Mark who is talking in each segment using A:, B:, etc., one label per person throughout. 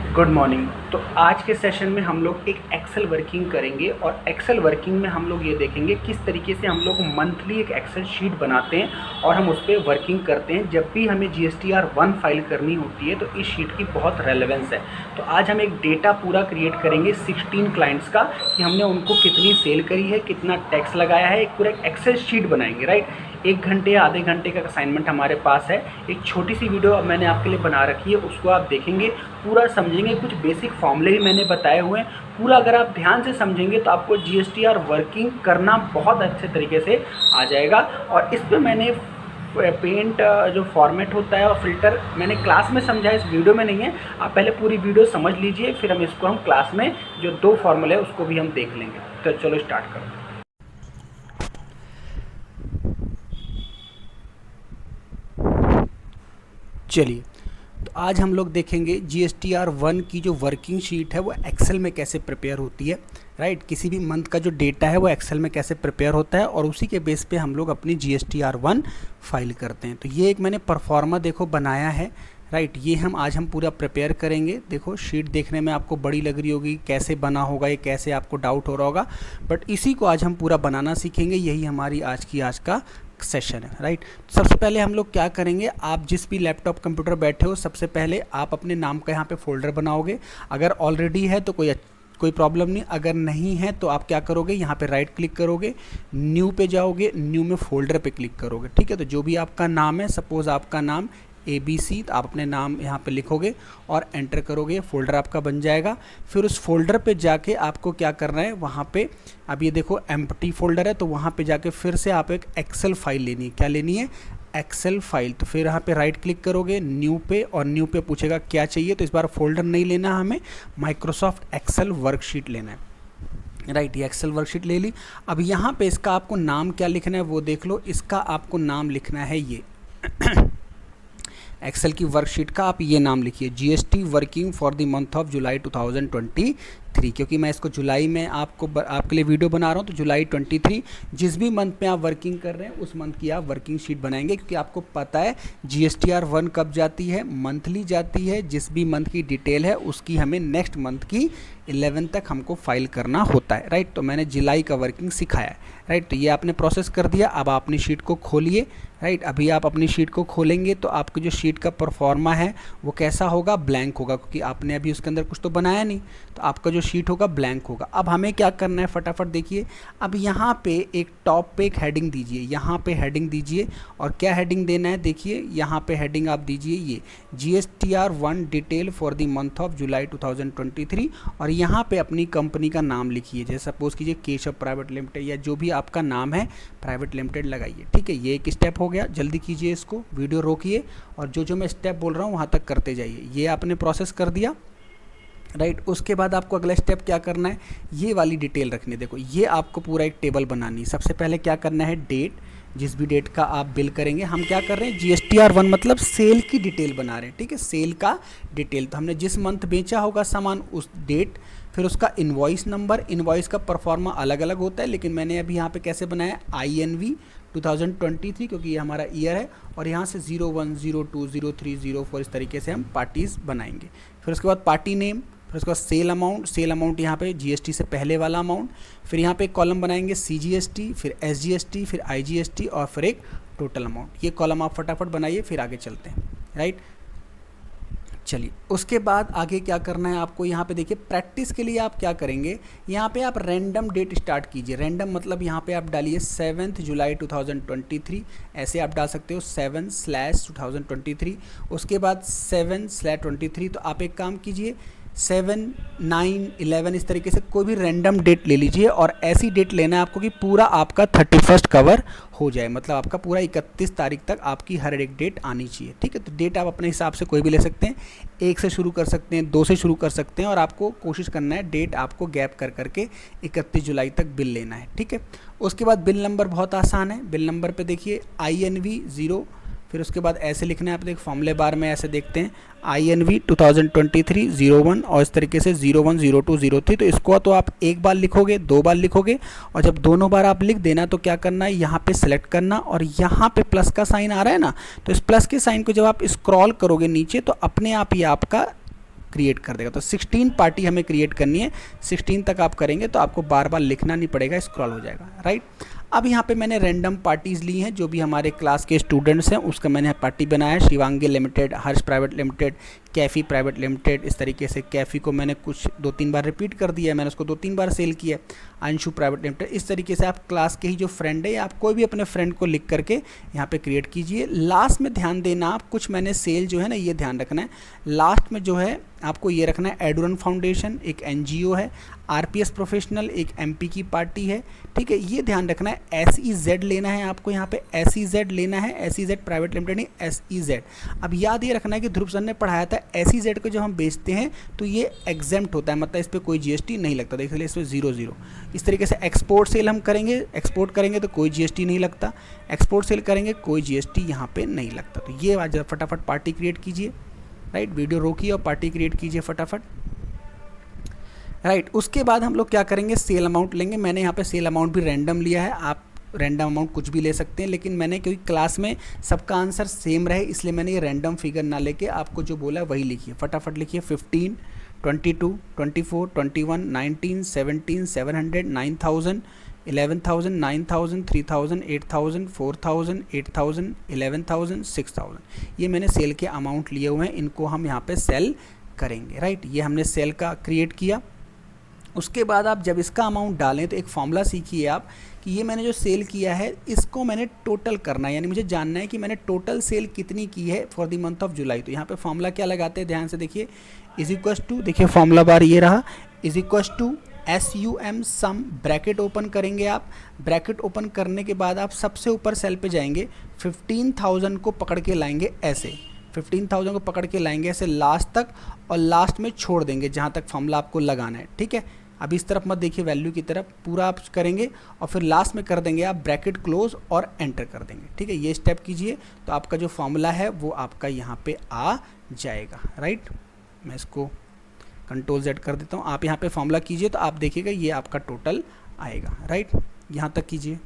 A: Good morning. तो आज के सेशन में हम लोग एक एक्सेल वर्किंग करेंगे और एक्सेल वर्किंग में हम लोग ये देखेंगे किस तरीके से हम लोग मंथली एक एक्सेल शीट बनाते हैं और हम उस पर वर्किंग करते हैं। जब भी हमें GSTR1 फाइल करनी होती है तो इस शीट की बहुत रेलेवेंस है। तो आज हम एक डेटा पूरा क्रिएट करेंगे 16 क्लाइंट्स का कि हमने उनको कितनी सेल करी है, कितना टैक्स लगाया है। एक पूरा एक्सेल शीट बनाएंगे, राइट। 1 घंटे या आधे घंटे का असाइनमेंट हमारे पास है। एक छोटी सी वीडियो अब मैंने आपके लिए बना रखी है, उसको आप देखेंगे, पूरा समझेंगे। कुछ बेसिक फॉर्मूले भी मैंने बताए हुए हैं। पूरा अगर आप ध्यान से समझेंगे तो आपको GSTR वर्किंग करना बहुत अच्छे तरीके से आ जाएगा। और इस पर मैंने पेंट जो फॉर्मेट होता है और फिल्टर मैंने क्लास में समझा, इस वीडियो में नहीं है। आप पहले पूरी वीडियो समझ लीजिए, फिर हम क्लास में जो 2 फॉर्मूले है उसको भी हम देख लेंगे। तो चलो स्टार्ट करो। चलिए, तो आज हम लोग देखेंगे GSTR1 की जो वर्किंग शीट है वो एक्सेल में कैसे प्रिपेयर होती है, राइट। किसी भी मंथ का जो डेटा है वो एक्सेल में कैसे प्रिपेयर होता है और उसी के बेस पे हम लोग अपनी GSTR1 फाइल करते हैं। तो ये एक मैंने परफॉर्मा देखो बनाया है, राइट। ये हम पूरा प्रिपेयर करेंगे। देखो शीट देखने में आपको बड़ी लग रही होगी, कैसे बना होगा ये, कैसे आपको डाउट हो रहा होगा, बट इसी को आज हम पूरा बनाना सीखेंगे। यही हमारी आज का सेशन है, राइट। सबसे पहले हम लोग क्या करेंगे, आप जिस भी लैपटॉप कंप्यूटर बैठे हो, सबसे पहले आप अपने नाम का यहाँ पे फोल्डर बनाओगे। अगर ऑलरेडी है तो कोई प्रॉब्लम नहीं, अगर नहीं है तो आप क्या करोगे, यहाँ पे राइट क्लिक करोगे, न्यू पे जाओगे, न्यू में फोल्डर पे क्लिक करोगे, ठीक है। तो जो भी आपका नाम है, सपोज आपका नाम ABC, तो आप अपने नाम यहाँ पे लिखोगे और एंटर करोगे, फोल्डर आपका बन जाएगा। फिर उस फोल्डर पे जाके आपको क्या करना है, वहाँ पे अब ये देखो एम्प्टी फोल्डर है, तो वहाँ पे जाके फिर से आप एक एक्सेल फाइल लेनी है। क्या लेनी है? Excel file. तो फिर यहाँ पे राइट क्लिक करोगे न्यू पे, और न्यू पे पूछेगा क्या चाहिए, तो इस बार फोल्डर नहीं लेना, हमें माइक्रोसॉफ्ट एक्सेल वर्कशीट लेना है, राइट। ये एक्सेल वर्कशीट ले ली। अब यहाँ पे इसका आपको नाम क्या लिखना है वो देख लो। इसका आपको नाम लिखना है ये एक्सेल की वर्कशीट का आप ये नाम लिखिए, GST working for the month of July 2023, क्योंकि मैं इसको जुलाई में आपके लिए वीडियो बना रहा हूँ। तो जुलाई 23 जिस भी मंथ में आप वर्किंग कर रहे हैं उस मंथ की आप वर्किंग शीट बनाएंगे, क्योंकि आपको पता है GSTR1 कब जाती है, मंथली जाती है। जिस भी मंथ की डिटेल है उसकी हमें नेक्स्ट मंथ की 11 तक हमको फाइल करना होता है, राइट। तो मैंने जुलाई का वर्किंग सिखाया है, राइट। तो ये आपने प्रोसेस कर दिया। अब आप अपनी शीट को खोलिए, राइट। अभी आप अपनी शीट को खोलेंगे तो आपकी जो शीट का परफॉर्मा है वो कैसा होगा, ब्लैंक होगा, क्योंकि आपने अभी उसके अंदर कुछ तो बनाया नहीं। तो आपका जो शीट होगा ब्लैंक होगा। अब हमें क्या करना है, फटाफट देखिए। अब यहाँ पे एक टॉप पे एक हेडिंग दीजिए, यहाँ पे हेडिंग दीजिए। और क्या हेडिंग देना है, देखिए यहाँ पे हेडिंग आप दीजिए ये GSTR1 detail for the month of July 2023। और यहाँ पे अपनी कंपनी का नाम लिखिए, जैसे सपोज कीजिए केशव प्राइवेट लिमिटेड, या जो भी आपका नाम है प्राइवेट लिमिटेड लगाइए, ठीक है। ये एक स्टेप हो गया। जल्दी कीजिए, इसको वीडियो रोकिए और जो मैं स्टेप बोल रहा हूँ वहाँ तक करते जाइए। ये आपने प्रोसेस कर दिया, राइट। उसके बाद आपको अगला स्टेप क्या करना है, ये वाली डिटेल रखनी है। देखो ये आपको पूरा एक टेबल बनानी है। सबसे पहले क्या करना है, डेट, जिस भी डेट का आप बिल करेंगे। हम क्या कर रहे हैं, GSTR1 मतलब सेल की डिटेल बना रहे हैं, ठीक है, सेल का डिटेल। तो हमने जिस मंथ बेचा होगा सामान उस डेट, फिर उसका इनवॉइस नंबर। इनवॉइस का परफॉर्मा अलग अलग होता है, लेकिन मैंने अभी यहाँ पे कैसे बनाया, INV 2023, क्योंकि ये हमारा ईयर है। और यहाँ से 01, 02, 03, 04 इस तरीके से हम पार्टीज बनाएंगे। फिर उसके बाद पार्टी नेम, फिर उसके बाद सेल अमाउंट यहाँ पे GST से पहले वाला अमाउंट। फिर यहाँ पे एक कॉलम बनाएंगे CGST, फिर SGST, फिर IGST और फिर एक टोटल अमाउंट। ये कॉलम आप फटाफट बनाइए, फिर आगे चलते हैं, राइट। चलिए, उसके बाद आगे क्या करना है आपको, यहाँ पे देखिए प्रैक्टिस के लिए आप क्या करेंगे, यहाँ पे आप रैंडम डेट स्टार्ट कीजिए। रैंडम मतलब यहाँ पे आप डालिए 7 जुलाई 2023, ऐसे आप डाल सकते हो 7/2023। उसके बाद 7/23। तो आप एक काम कीजिए, 7, 9, 11 इस तरीके से कोई भी रैंडम डेट ले लीजिए। और ऐसी डेट लेना है आपको कि पूरा आपका 31 कवर हो जाए, मतलब आपका पूरा 31 तारीख तक आपकी हर एक डेट आनी चाहिए, ठीक है। तो डेट आप अपने हिसाब से कोई भी ले सकते हैं, 1 से शुरू कर सकते हैं, 2 से शुरू कर सकते हैं, और आपको कोशिश करना है डेट आपको गैप कर करके 31 जुलाई तक बिल लेना है, ठीक है। उसके बाद बिल नंबर बहुत आसान है। बिल नंबर पे देखिए INV 0, फिर उसके बाद ऐसे लिखना है। आप देख फॉर्मूले बार में ऐसे देखते हैं INV 2023 01, और इस तरीके से 01, 02, 03। तो इसको तो आप एक बार लिखोगे, 2 बार लिखोगे, और जब दोनों बार आप लिख देना तो क्या करना है, यहाँ पे सेलेक्ट करना, और यहाँ पे प्लस का साइन आ रहा है ना, तो इस प्लस के साइन को जब आप स्क्रॉल करोगे नीचे तो अपने आप ये आपका क्रिएट कर देगा। तो 16 पार्टी हमें क्रिएट करनी है, 16 तक आप करेंगे तो आपको बार बार लिखना नहीं पड़ेगा, स्क्रॉल हो जाएगा, राइट। अब यहाँ पे मैंने रैंडम पार्टीज़ ली हैं, जो भी हमारे क्लास के स्टूडेंट्स हैं उसका मैंने पार्टी बनाया है। Shivangi limited, Harsh private limited, Kaifi private limited, इस तरीके से कैफ़ी को मैंने कुछ 2-3 बार रिपीट कर दिया है, मैंने उसको 2-3 बार सेल किया है। अंशु प्राइवेट लिमिटेड, इस तरीके से आप क्लास के ही जो फ्रेंड है या आप कोई भी अपने फ्रेंड को लिख करके यहाँ पे क्रिएट कीजिए। लास्ट में ध्यान देना आप, कुछ मैंने सेल जो है ना ये ध्यान रखना है, लास्ट में जो है आपको ये रखना है एडुरन फाउंडेशन एक एनजीओ है, आरपीएस प्रोफेशनल एक एमपी की पार्टी है, ठीक है, ये ध्यान रखना है। एसईजेड लेना है आपको, यहाँ पे एसईजेड लेना है, एसईजेड प्राइवेट लिमिटेड नहीं एसईजेड। अब याद ये रखना है कि ध्रुव सर ने पढ़ाया था एसईजेड को जब हम बेचते हैं तो ये एग्जेम्प्ट होता है, मतलब इस पर कोई जीएसटी नहीं लगता, देख लीजिए इसमें 0 इस तरीके से। एक्सपोर्ट सेल हम करेंगे, एक्सपोर्ट करेंगे तो कोई जीएसटी नहीं लगता, एक्सपोर्ट सेल करेंगे कोई जीएसटी यहाँ पे नहीं लगता। तो ये आज फटाफट पार्टी क्रिएट कीजिए, राइट, वीडियो रोकिए और पार्टी क्रिएट कीजिए फटाफट, राइट। उसके बाद हम लोग क्या करेंगे, सेल अमाउंट लेंगे। मैंने यहाँ पे सेल अमाउंट भी रैंडम लिया है, आप रैंडम अमाउंट कुछ भी ले सकते हैं, लेकिन मैंने क्योंकि क्लास में सबका आंसर सेम रहे इसलिए मैंने ये रैंडम फिगर ना लेके आपको जो बोला है वही लिखिए, फटाफट लिखिए। 15, 22, 24, 21, 19, 17, 700, 9000, 11,000, 9,000, 3,000, 8,000, 4,000, 8,000, 11,000, 6,000, ये मैंने सेल के अमाउंट लिए हुए हैं, इनको हम यहाँ पे सेल करेंगे, राइट। ये हमने सेल का क्रिएट किया। उसके बाद आप जब इसका अमाउंट डालें तो एक फॉर्मूला सीखिए आप कि ये मैंने जो सेल किया है इसको मैंने टोटल करना है, यानी मुझे जानना है कि मैंने टोटल सेल कितनी की है for the month of July. तो यहाँ पे फॉर्मूला क्या लगाते हैं, ध्यान से देखिए, इज इक्वस टू, देखिए फॉर्मूला बार ये रहा, is equals to SUM sum, bracket open करेंगे आप, ब्रैकेट ओपन करने के बाद आप सबसे ऊपर सेल पे जाएंगे, 15,000 को पकड़ के लाएंगे ऐसे, 15,000 को पकड़ के लाएंगे ऐसे लास्ट तक, और लास्ट में छोड़ देंगे जहाँ तक फॉर्मूला आपको लगाना है, ठीक है। अब इस तरफ मत देखिए, वैल्यू की तरफ पूरा आप करेंगे और फिर लास्ट में कर देंगे आप ब्रैकेट क्लोज और एंटर कर देंगे, ठीक है। ये स्टेप कीजिए तो आपका जो फॉर्मूला है वो आपका यहाँ पे आ जाएगा, राइट। मैं इसको Ctrl Z कर देता हूँ, आप यहाँ पे फॉर्मूला कीजिए तो आप देखिएगा ये आपका टोटल आएगा, राइट। यहाँ तक कीजिए।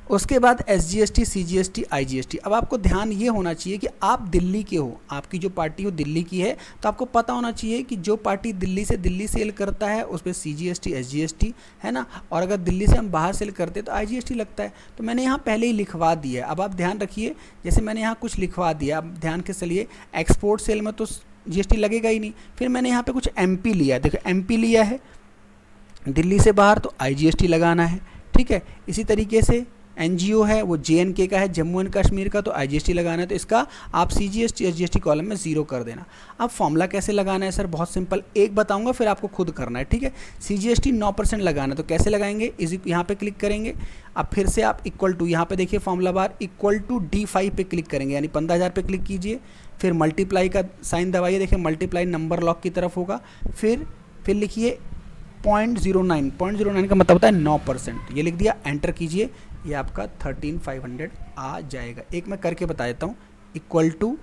A: उसके बाद SGST, CGST, IGST। अब आपको ध्यान ये होना चाहिए कि आप दिल्ली के हो, आपकी जो पार्टी हो दिल्ली की है, तो आपको पता होना चाहिए कि जो पार्टी दिल्ली से दिल्ली सेल करता है उस पर CGST, SGST है ना, और अगर दिल्ली से हम बाहर सेल करते हैं तो IGST लगता है। तो मैंने यहाँ पहले ही लिखवा दिया है। अब आप ध्यान रखिए, जैसे मैंने यहाँ कुछ लिखवा दिया, अब ध्यान के चलिए, एक्सपोर्ट सेल में तो GST लगेगा ही नहीं, फिर मैंने यहाँ पे कुछ MP लिया है, देखो MP लिया है दिल्ली से बाहर तो IGST लगाना है, ठीक है। इसी तरीके से NGO है वो JNK का है, जम्मू एंड कश्मीर का, तो IGST लगाना है, तो इसका आप CGST SGST कॉलम में 0 कर देना। अब फॉर्मूला कैसे लगाना है सर, बहुत सिंपल, एक बताऊंगा फिर आपको खुद करना है, ठीक है। CGST 9% लगाना है, तो कैसे लगाएंगे, इस यहाँ पे क्लिक करेंगे, अब फिर से आप इक्वल टू, यहाँ पे देखिए formula bar, equal to D5 पे क्लिक करेंगे, यानी 15,000 पे क्लिक कीजिए, फिर मल्टीप्लाई का साइन दबाइए, देखिए मल्टीप्लाई नंबर लॉक की तरफ होगा, फिर लिखिए 0.09 का मतलब होता है 9%, ये लिख दिया, एंटर कीजिए, ये आपका 13,500 आ जाएगा। एक मैं करके बता देता हूँ, इक्वल टू,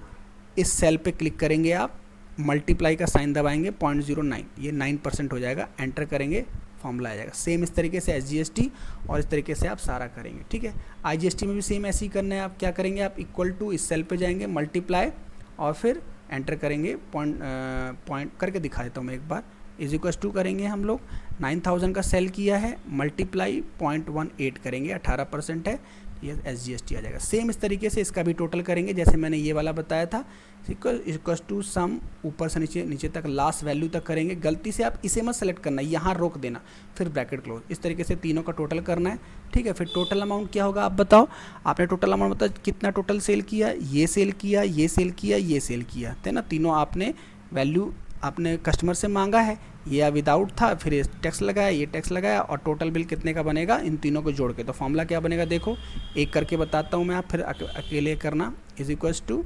A: इस सेल पे क्लिक करेंगे आप, मल्टीप्लाई का साइन दबाएंगे, 0.09, ये 9% हो जाएगा, एंटर करेंगे, फॉर्मूला आ जाएगा। सेम इस तरीके से SGST और इस तरीके से आप सारा करेंगे, ठीक है। IGST में भी सेम ऐसे ही करना है, आप क्या करेंगे, आप इक्वल टू, इस सेल पे जाएंगे, मल्टीप्लाई और फिर एंटर करेंगे, पॉइंट करके दिखा देता हूँ मैं एक बार, इज इक्वस टू करेंगे, हम लोग 9,000 का सेल किया है, मल्टीप्लाई 0.18 करेंगे, 18% है, ये SGST आ जाएगा। सेम इस तरीके से इसका भी टोटल करेंगे जैसे मैंने ये वाला बताया था, इक्वस टू सम, ऊपर से नीचे तक लास्ट वैल्यू तक करेंगे। गलती से आप इसे मत सेलेक्ट करना, यहाँ रोक देना, फिर ब्रैकेट क्लोज, इस तरीके से तीनों का टोटल करना है, ठीक है। फिर टोटल अमाउंट क्या होगा आप बताओ, आपने टोटल अमाउंट बता कितना टोटल सेल किया, ये सेल किया, ये सेल किया, ये सेल किया, है ना, तीनों आपने वैल्यू आपने कस्टमर से मांगा है, ये विदाउट था, फिर ये टैक्स लगाया, ये टैक्स लगाया, और टोटल बिल कितने का बनेगा इन तीनों को जोड़ के। तो फॉर्मूला क्या बनेगा देखो, एक करके बताता हूँ मैं, आप फिर अकेले करना, इज इक्वल्स टू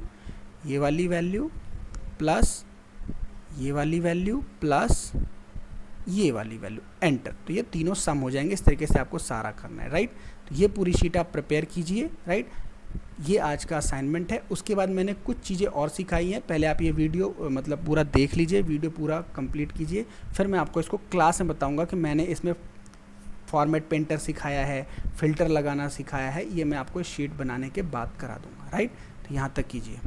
A: ये वाली वैल्यू प्लस ये वाली वैल्यू प्लस ये वाली वैल्यू, एंटर। तो ये तीनों सम हो जाएंगे, इस तरीके से आपको सारा करना है, राइट। तो ये पूरी शीट आप प्रिपेयर कीजिए, राइट। ये आज का असाइनमेंट है। उसके बाद मैंने कुछ चीज़ें और सिखाई हैं, पहले आप ये वीडियो मतलब पूरा देख लीजिए, वीडियो पूरा कंप्लीट कीजिए, फिर मैं आपको इसको क्लास में बताऊंगा कि मैंने इसमें फॉर्मेट पेंटर सिखाया है, फिल्टर लगाना सिखाया है, ये मैं आपको शीट बनाने के बाद करा दूंगा, राइट। तो यहाँ तक कीजिए।